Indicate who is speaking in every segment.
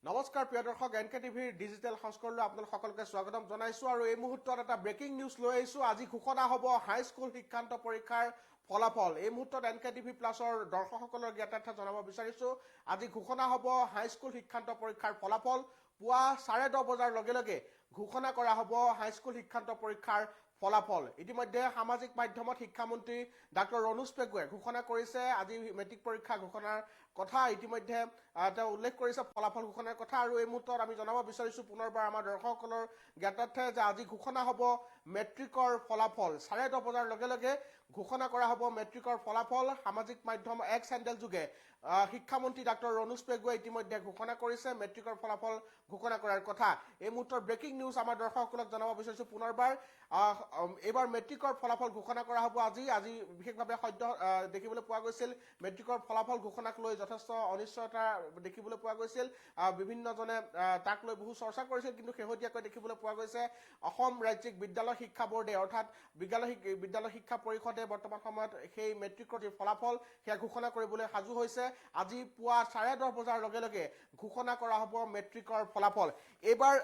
Speaker 1: নমস্কাৰ প্ৰিয় দৰ্শক এনকে টিভিৰ ডিজিটেল সংস্কৰণলৈ আপোনালোক সকলোকে স্বাগতম জনাইছো আৰু এই মুহূৰ্তত এটা ব্ৰেকিং নিউজ লৈ আহিছো আজি ঘোষণা হ'ব হাইস্কুল শিক্ষান্ত পৰীক্ষাৰ ফলাফল এই মুহূৰ্তত এনকে টিভি প্লাছৰ দৰ্শকসকলৰ জ্ঞাতাৰ্থ জনাব বিচাৰিছো আজি ঘোষণা হ'ব হাইস্কুল শিক্ষান্ত পৰীক্ষাৰ ফলাফল পুৱা 10:30 বজাৰ লগে লগে ঘোষণা কৰা হ'ব হাইস্কুল শিক্ষান্ত পৰীক্ষাৰ ফলাফল ইতিমধ্যে সামাজিক মাধ্যমত শিক্ষামন্ত্ৰী ডক্টৰ ৰনোজ পেগুৱে ঘোষণা কৰিছে আজি মেট্ৰিক পৰীক্ষা ঘোষণাৰ কথা ইতিমধ্যে তেওঁ উল্লেখ কৰিছে ফলাফল ঘোষণাৰ কথা আৰু এই মুহূৰ্তত আমি জনাব বিচাৰিছো পুনৰবাৰ আমাৰ দৰ্শকসকলৰ জ্ঞাতাৰ্থে যে আজি ঘোষণা হ'ব মেট্ৰিকৰ ফলাফল 10:30 বজাৰ লগে লগে ঘোষণা কৰা হ'ব মেট্ৰিকৰ ফলাফল সামাজিক মাধ্যম এক্স হেণ্ডেল যোগে শিক্ষামন্ত্ৰী ডক্টৰ ৰনোজ পেগুৱে ইতিমধ্যে ঘোষণা কৰিছে মেট্ৰিকৰ ফলাফল ঘোষণা কৰাৰ কথা এই মুহূৰ্তৰ ব্ৰেকিং নিউজ আমাৰ দৰ্শকসকলক জনাব বিচাৰিছো পুনৰবাৰ এবাৰ মেট্ৰিকৰ ফলাফল ঘোষণা কৰা হ'ব আজি বিশেষভাৱে সদ্য দেখিবলৈ পোৱা গৈছিল মেট্ৰিকৰ ফলাফল ঘোষণাক লৈ যথেষ্ট অনিশ্চয়তা দেখিবলৈ পোৱা গৈছিল বিভিন্নজনে তাক লৈ বহু চৰ্চা কৰিছিল কিন্তু শেহতীয়াকৈ দেখিবলৈ পোৱা গৈছে অসম ৰাজ্যিক বিদ্যালয় শিক্ষা বোৰ্ডে অৰ্থাৎ বিদ্যালয় শিক্ষা পৰিষদে বৰ্তমান সময়ত সেই মেট্ৰিকৰ যি ফলাফল সেয়া ঘোষণা কৰিবলৈ সাজু হৈছে আজি পুৱা 10:30 বজাৰ লগে লগে ঘোষণা কৰা হ'ব মেট্ৰিকৰ ফলাফল এবাৰ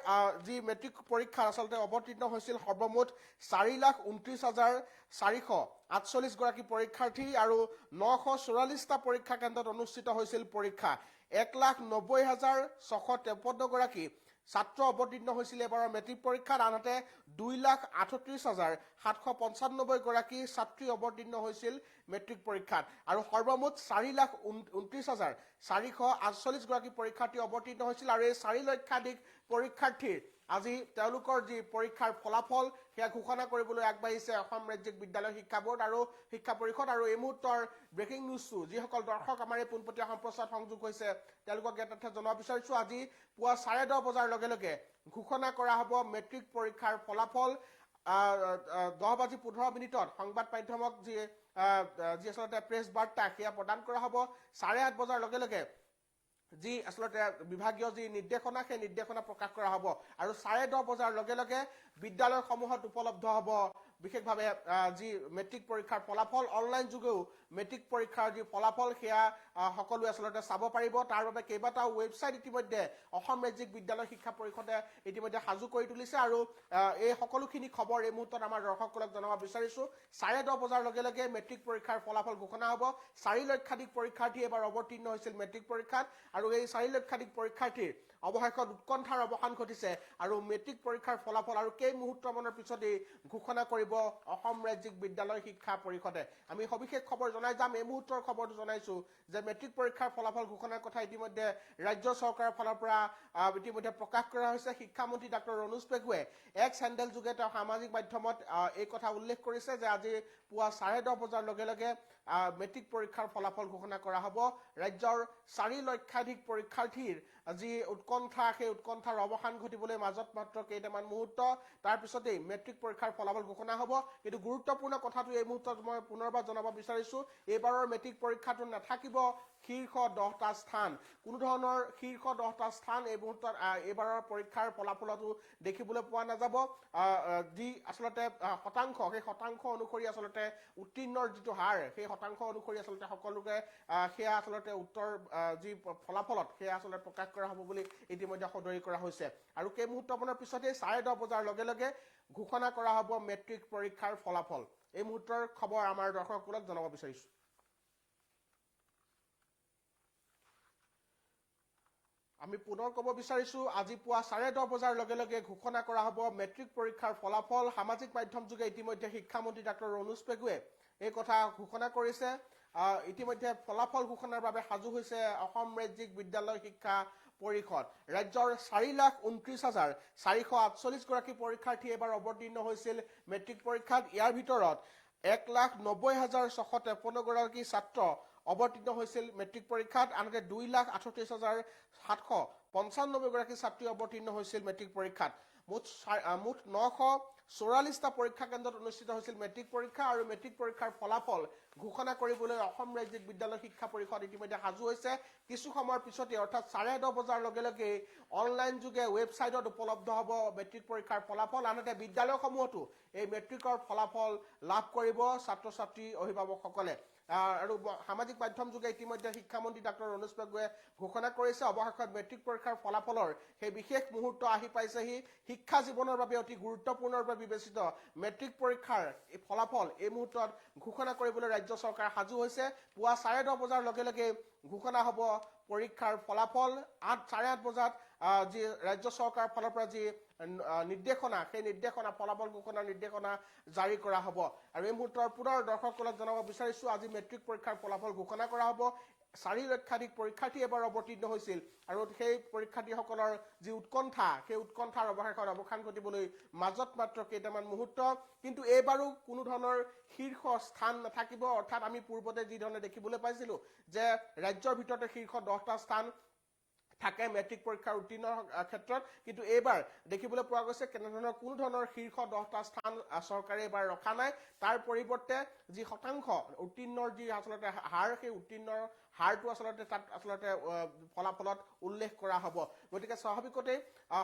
Speaker 1: যি মেট্ৰিক পৰীক্ষা আচলতে অৱতীৰ্ণ হৈছিল সৰ্বমুঠ 4,29,448 গৰাকী পৰীক্ষাৰ্থী আৰু 944টা পৰীক্ষা কেন্দ্ৰত অনুষ্ঠিত হৈছিল পৰীক্ষা 1,90,653 গৰাকী ছাত্ৰ অৱতীৰ্ণ হৈছিল এবাৰৰ মেট্ৰিক পৰীক্ষাত আনহাতে 2,38,795 গৰাকী ছাত্ৰী অৱতীৰ্ণ হৈছিল মেট্ৰিক পৰীক্ষাত আৰু সৰ্বমুঠ 4,29,448 গৰাকী পৰীক্ষাৰ্থী অৱতীৰ্ণ হৈছিল আৰু এই 4 লক্ষাধিক পৰীক্ষাৰ্থীৰ আজি তেওঁলোকৰ যি পৰীক্ষাৰ ফলাফল সেয়া ঘোষণা কৰিবলৈ আগবাঢ়িছে অসম ৰাজ্যিক বিদ্যালয় শিক্ষা বোৰ্ড আৰু শিক্ষা পৰিষদ আৰু এই মুহূৰ্তৰ ব্ৰেকিং নিউজটো যিসকল দৰ্শক আমাৰ এই পোনপটীয়া সম্প্ৰচাৰ সংযোগ হৈছে তেওঁলোকক এটা জনাব বিচাৰিছো আজি পুৱা 10:30 বজাৰ লগে লগে ঘোষণা কৰা হ'ব মেট্ৰিক পৰীক্ষাৰ ফলাফল 10:15 সংবাদ মাধ্যমক যি আচলতে প্ৰেছ বাৰ্তা সেয়া প্ৰদান কৰা হ'ব 8:30 বজাৰ লগে লগে যি আচলতে বিভাগীয় যি নিৰ্দেশনা সেই নিৰ্দেশনা প্ৰকাশ কৰা হ'ব আৰু 10:30 বজাৰ লগে লগে বিদ্যালয়সমূহত উপলব্ধ হ'ব বিশেষভাৱে যি মেট্ৰিক পৰীক্ষাৰ ফলাফল অনলাইন যোগেও মেট্ৰিক পৰীক্ষাৰ যি ফলাফল সেয়া সকলোৱে আচলতে চাব পাৰিব তাৰ বাবে কেইবাটাও ৱেবছাইট ইতিমধ্যে অসম ৰাজ্যিক বিদ্যালয় শিক্ষা পৰিষদে ইতিমধ্যে সাজু কৰি তুলিছে আৰু এই সকলোখিনি খবৰ এই মুহূৰ্তত আমাৰ দৰ্শকসকলক জনাব বিচাৰিছো 10:30 বজাৰ লগে লগে মেট্ৰিক পৰীক্ষাৰ ফলাফল ঘোষণা হ'ব 4 লক্ষাধিক পৰীক্ষাৰ্থী এবাৰ অৱতীৰ্ণ হৈছিল মেট্ৰিক পৰীক্ষাত আৰু এই 4 লক্ষাধিক পৰীক্ষাৰ্থীৰ অৱশেষত উৎকণ্ঠাৰ অৱসান ঘটিছে আৰু মেট্ৰিক পৰীক্ষাৰ ফলাফল আৰু কেই মুহূৰ্তমানৰ পিছতেই ঘোষণা কৰিব অসম ৰাজ্যিক বিদ্যালয় শিক্ষা পৰিষদে আমি সবিশেষ খবৰ জনাই যাম এই মুহূৰ্তৰ খবৰটো জনাইছো যে মেট্ৰিক পৰীক্ষাৰ ফলাফল ঘোষণাৰ কথা ইতিমধ্যে ৰাজ্য চৰকাৰৰ ফালৰ পৰা ইতিমধ্যে প্ৰকাশ কৰা হৈছে শিক্ষামন্ত্ৰী ডক্টৰ ৰনোজ পেগুৱে এক্স হেণ্ডেল যোগে তেওঁ সামাজিক মাধ্যমত এই কথা উল্লেখ কৰিছে যে আজি পুৱা 10:30 বজাৰ লগে লগে মেট্ৰিক পৰীক্ষাৰ ফলাফল ঘোষণা কৰা হ'ব ৰাজ্যৰ 4 লক্ষাধিক পৰীক্ষাৰ্থীৰ যি উৎকণ্ঠা সেই উৎকণ্ঠাৰ অৱসান ঘটিবলৈ মাজত মাত্ৰ কেইটামান মুহূৰ্ত তাৰ পিছতেই মেট্ৰিক পৰীক্ষাৰ ফলাফল ঘোষণা হ'ব কিন্তু গুৰুত্বপূৰ্ণ কথাটো এই মুহূৰ্তত মই পুনৰবাৰ জনাব বিচাৰিছো এইবাৰৰ মেট্ৰিক পৰীক্ষাটো নাথাকিব শীৰ্ষ 10টা স্থান কোনো ধৰণৰ শীৰ্ষ 10টা স্থান এই মুহূৰ্তত এইবাৰৰ পৰীক্ষাৰ ফলাফলতো দেখিবলৈ পোৱা নাযাব যি আচলতে শতাংশ সেই শতাংশ অনুসৰি আচলতে উত্তীৰ্ণৰ যিটো হাৰ সেই শতাংশ অনুসৰি আচলতে সকলোকে সেয়া আচলতে উত্তৰ যি ফলাফলত সেয়া আচলতে প্ৰকাশ কৰা হ'ব বুলি ইতিমধ্যে সদৰি কৰা হৈছে আৰু কেই মুহূৰ্তমানৰ পিছতে 10:30 বজাৰ লগে লগে ঘোষণা কৰা হ'ব মেট্ৰিক পৰীক্ষাৰ ফলাফল এই মুহূৰ্তৰ খবৰ আমাৰ দৰ্শকসকলক জনাব বিচাৰিছো আমি পুনৰ ক'ব বিচাৰিছো আজি পুৱা 10:30 বজাৰ লগে লগে ঘোষণা কৰা হ'ব মেট্ৰিক পৰীক্ষাৰ ফলাফল সামাজিক মাধ্যম যোগে ইতিমধ্যে শিক্ষামন্ত্ৰী ডক্টৰ ৰনোজ পেগুৱে এই কথা ঘোষণা কৰিছে ইতিমধ্যে ফলাফল ঘোষণাৰ বাবে সাজু হৈছে অসম ৰাজ্যিক বিদ্যালয় শিক্ষা পৰিষদ ৰাজ্যৰ 4,29,448 গৰাকী পৰীক্ষাৰ্থী এবাৰ অৱতীৰ্ণ হৈছিল মেট্ৰিক পৰীক্ষাত ইয়াৰ ভিতৰত 1,90,653 গৰাকী ছাত্ৰ অৱতীৰ্ণ হৈছিল মেট্ৰিক পৰীক্ষাত আনহাতে 2,38,795 গৰাকী ছাত্ৰী অৱতীৰ্ণ হৈছিল মেট্ৰিক পৰীক্ষাত মুঠ 944টা পৰীক্ষা কেন্দ্ৰত অনুষ্ঠিত হৈছিল মেট্ৰিক পৰীক্ষা আৰু মেট্ৰিক পৰীক্ষাৰ ফলাফল ঘোষণা কৰিবলৈ অসম ৰাজ্যিক বিদ্যালয় শিক্ষা পৰিষদ ইতিমধ্যে সাজু হৈছে কিছু সময়ৰ পিছতে অৰ্থাৎ 10:30 বজাৰ লগে লগে অনলাইন যোগে ৱেবছাইটত উপলব্ধ হ'ব মেট্ৰিক পৰীক্ষাৰ ফলাফল আনহাতে বিদ্যালয়সমূহতো এই মেট্ৰিকৰ ফলাফল লাভ কৰিব ছাত্ৰ ছাত্ৰী অভিভাৱকসকলে আৰু সামাজিক মাধ্যম যোগে ইতিমধ্যে শিক্ষামন্ত্ৰী ডাক্তৰ ৰণোজ পেগুৱে ঘোষণা কৰিছে অৱশেষত মেট্ৰিক পৰীক্ষাৰ ফলাফলৰ সেই বিশেষ মুহূৰ্ত আহি পাইছেহি শিক্ষা জীৱনৰ বাবে অতি গুৰুত্বপূৰ্ণৰূপে বিবেচিত মেট্ৰিক পৰীক্ষাৰ এই ফলাফল এই মুহূৰ্তত ঘোষণা কৰিবলৈ ৰাজ্য চৰকাৰ সাজু হৈছে পুৱা 10:30 বজাৰ লগে লগে ঘোষণা হ'ব পৰীক্ষাৰ ফলাফল 8:30 বজাত যি ৰাজ্য চৰকাৰৰ ফালৰ পৰা যি নিৰ্দেশনা সেই নিৰ্দেশনা ফলাফল ঘোষণাৰ নিৰ্দেশনা জাৰি কৰা হ'ব আৰু এই মুহূৰ্তৰ পুনৰ দৰ্শকসকলক জনাব বিচাৰিছো আজি মেট্ৰিক পৰীক্ষাৰ ফলাফল ঘোষণা কৰা হ'ব 4 লক্ষাধিক পৰীক্ষাৰ্থী এবাৰ অৱতীৰ্ণ হৈছিল আৰু সেই পৰীক্ষাৰ্থীসকলৰ যি উৎকণ্ঠা সেই উৎকণ্ঠাৰ অৱশেষত অৱসান ঘটিবলৈ মাজত মাত্ৰ কেইটামান মুহূৰ্ত কিন্তু এইবাৰো কোনো ধৰণৰ শীৰ্ষ স্থান নাথাকিব অৰ্থাৎ আমি পূৰ্বতে যি ধৰণে দেখিবলৈ পাইছিলো যে ৰাজ্যৰ ভিতৰতে শীৰ্ষ 10টা স্থান থাকে মেট্ৰিক পৰীক্ষাৰ উত্তীৰ্ণৰ ক্ষেত্ৰত কিন্তু এইবাৰ দেখিবলৈ পোৱা গৈছে কেনেধৰণৰ কোনো ধৰণৰ শীৰ্ষ 10টা স্থান চৰকাৰে এবাৰ ৰখা নাই তাৰ পৰিৱৰ্তে যি শতাংশ উত্তীৰ্ণৰ যি আচলতে হাৰ সেই উত্তীৰ্ণৰ হাৰটো আচলতে তাত আচলতে ফলাফলত উল্লেখ কৰা হ'ব গতিকে স্বাভাৱিকতে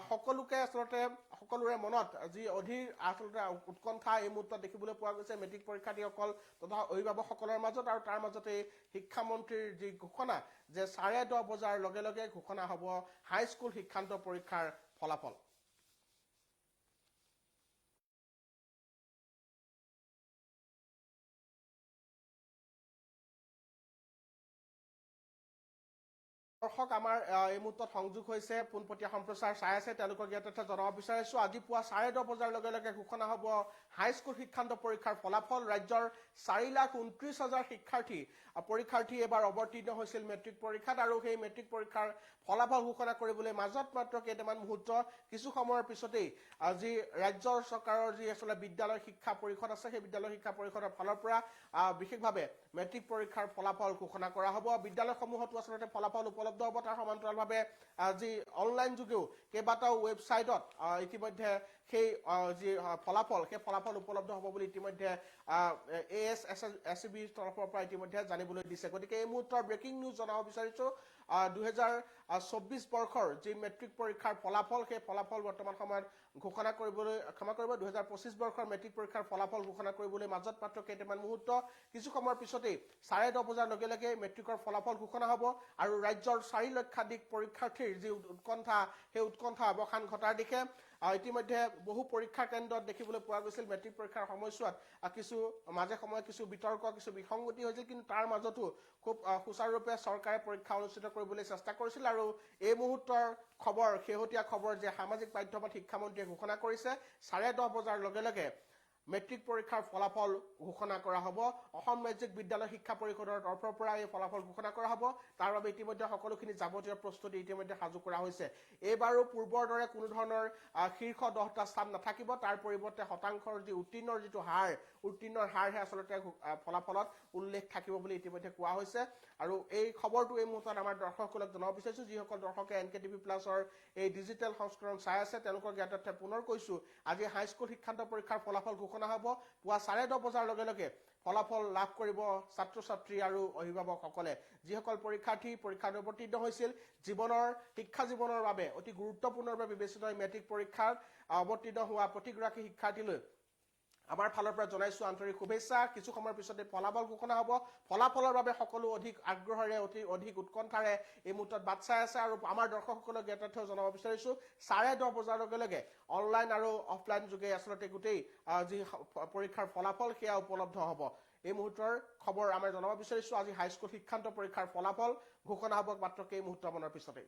Speaker 1: সকলোকে আচলতে সকলোৰে মনত যি অধীৰ আচলতে উৎকণ্ঠা এই মুহূৰ্তত দেখিবলৈ পোৱা গৈছে মেট্ৰিক পৰীক্ষাৰ্থীসকল তথা অভিভাৱকসকলৰ মাজত আৰু তাৰ মাজতে শিক্ষামন্ত্ৰীৰ যি ঘোষণা যে 10:30 বজাৰ লগে লগে ঘোষণা হ'ব হাইস্কুল শিক্ষান্ত পৰীক্ষাৰ ফলাফল দৰ্শক আমাৰ এই মুহূৰ্তত সংযোগ হৈছে পোনপটীয়া সম্প্ৰচাৰ চাই আছে তেওঁলোকক ইয়াত এটা জনাব বিচাৰিছো আজি পুৱা 10:30 বজাৰ লগে লগে ঘোষণা হ'ব হাইস্কুল শিক্ষান্ত পৰীক্ষাৰ ফলাফল ৰাজ্যৰ 4,29,000 পৰীক্ষাৰ্থী এবাৰ অৱতীৰ্ণ হৈছিল মেট্ৰিক পৰীক্ষাত আৰু সেই মেট্ৰিক পৰীক্ষাৰ ফলাফল ঘোষণা কৰিবলৈ মাজত মাত্ৰ কেইটামান মুহূৰ্ত কিছু সময়ৰ পিছতেই যি ৰাজ্যৰ চৰকাৰৰ যি আচলতে বিদ্যালয় শিক্ষা পৰিষদ আছে সেই বিদ্যালয় শিক্ষা পৰিষদৰ ফালৰ পৰা বিশেষভাৱে মেট্ৰিক পৰীক্ষাৰ ফলাফল ঘোষণা কৰা হ'ব বিদ্যালয়সমূহতো আচলতে ফলাফল উপলব্ধ হ'ব তাৰ সমান্তৰালভাৱে যি অনলাইন যোগেও কেইবাটাও ৱেবছাইটত ইতিমধ্যে সেই যি ফলাফল সেই ফলাফল উপলব্ধ হ'ব বুলি ইতিমধ্যে ASSEBৰ তৰফৰ পৰা ইতিমধ্যে জানিবলৈ দিছে গতিকে এই মুহূৰ্তৰ ব্ৰেকিং নিউজ জনাব বিচাৰিছো 2024 বৰ্ষৰ যি মেট্ৰিক পৰীক্ষাৰ ফলাফল সেই ফলাফল বৰ্তমান সময়ত ঘোষণা কৰিবলৈ ক্ষমা কৰিব 2025 বৰ্ষৰ মেট্ৰিক পৰীক্ষাৰ ফলাফল ঘোষণা কৰিবলৈ মাজত মাত্ৰ কেইটামান মুহূৰ্ত কিছু সময়ৰ পিছতেই 10:30 বজাৰ লগে লগে মেট্ৰিকৰ ফলাফল ঘোষণা হ'ব আৰু ৰাজ্যৰ 4 লক্ষাধিক পৰীক্ষাৰ্থীৰ যি উৎকণ্ঠা সেই উৎকণ্ঠা অৱসান ঘটাৰ দিশে ইতিমধ্যে বহু পৰীক্ষা কেন্দ্ৰত দেখিবলৈ পোৱা গৈছিল মেট্ৰিক পৰীক্ষাৰ সময়ছোৱাত কিছু মাজে সময়ে কিছু বিতৰ্ক কিছু বিসংগতি হৈছিল কিন্তু তাৰ মাজতো খুব সুচাৰুৰূপে চৰকাৰে পৰীক্ষা অনুষ্ঠিত কৰিবলৈ চেষ্টা কৰিছিল আৰু এই মুহূৰ্তৰ খবৰ শেহতীয়া খবৰ যে সামাজিক মাধ্যমত শিক্ষামন্ত্ৰীয়ে ঘোষণা কৰিছে 10:30 বজাৰ লগে লগে মেট্ৰিক পৰীক্ষাৰ ফলাফল ঘোষণা কৰা হ'ব অসম ৰাজ্যিক বিদ্যালয় শিক্ষা পৰিষদৰ তৰফৰ পৰা এই ফলাফল ঘোষণা কৰা হ'ব তাৰ বাবে ইতিমধ্যে সকলোখিনি যাৱতীয় প্ৰস্তুতি ইতিমধ্যে সাজু কৰা হৈছে এইবাৰো পূৰ্বৰ দৰে কোনো ধৰণৰ শীৰ্ষ 10টা স্থান নাথাকিব তাৰ পৰিৱৰ্তে শতাংশৰ যি উত্তীৰ্ণৰ যিটো হাৰ উত্তীৰ্ণৰ হাৰহে আচলতে ফলাফলত উল্লেখ থাকিব বুলি ইতিমধ্যে কোৱা হৈছে আৰু এই খবৰটো এই মুহূৰ্তত আমাৰ দৰ্শকসকলক জনাব বিচাৰিছো যিসকল দৰ্শকে NKTV প্লাছৰ এই ডিজিটেল সংস্কৰণ চাই আছে তেওঁলোকক ইয়াত পুনৰ কৈছো আজি হাইস্কুল শিক্ষান্ত পৰীক্ষাৰ ফলাফল ঘোষণা হ'ব পুৱা 10:30 বজাৰ লগে লগে ফলাফল লাভ কৰিব ছাত্ৰ ছাত্ৰী আৰু অভিভাৱকসকলে যিসকল পৰীক্ষাৰ্থী পৰীক্ষাত অৱতীৰ্ণ হৈছিল জীৱনৰ শিক্ষা জীৱনৰ বাবে অতি গুৰুত্বপূৰ্ণভাৱে বিবেচিত মেট্ৰিক পৰীক্ষাত অৱতীৰ্ণ হোৱা প্ৰতিগৰাকী শিক্ষাৰ্থীলৈ আমাৰ ফালৰ পৰা জনাইছো আন্তৰিক শুভেচ্ছা কিছু সময়ৰ পিছতে ফলাফল ঘোষণা হ'ব ফলাফলৰ বাবে সকলো অধিক আগ্ৰহেৰে অধিক উৎকণ্ঠাৰে এই মুহূৰ্তত বাট চাই আছে আৰু আমাৰ দৰ্শকসকলক এটা তথ্য জনাব বিচাৰিছো 10:30 বজাৰ লগে লগে অনলাইন আৰু অফলাইন যোগে আচলতে গোটেই যি পৰীক্ষাৰ ফলাফল সেয়া উপলব্ধ হ'ব এই মুহূৰ্তৰ খবৰ আমাৰ জনাব বিচাৰিছো আজি হাইস্কুল শিক্ষান্ত পৰীক্ষাৰ ফলাফল ঘোষণা হ'ব মাত্ৰ কেই মুহূৰ্তমানৰ পিছতে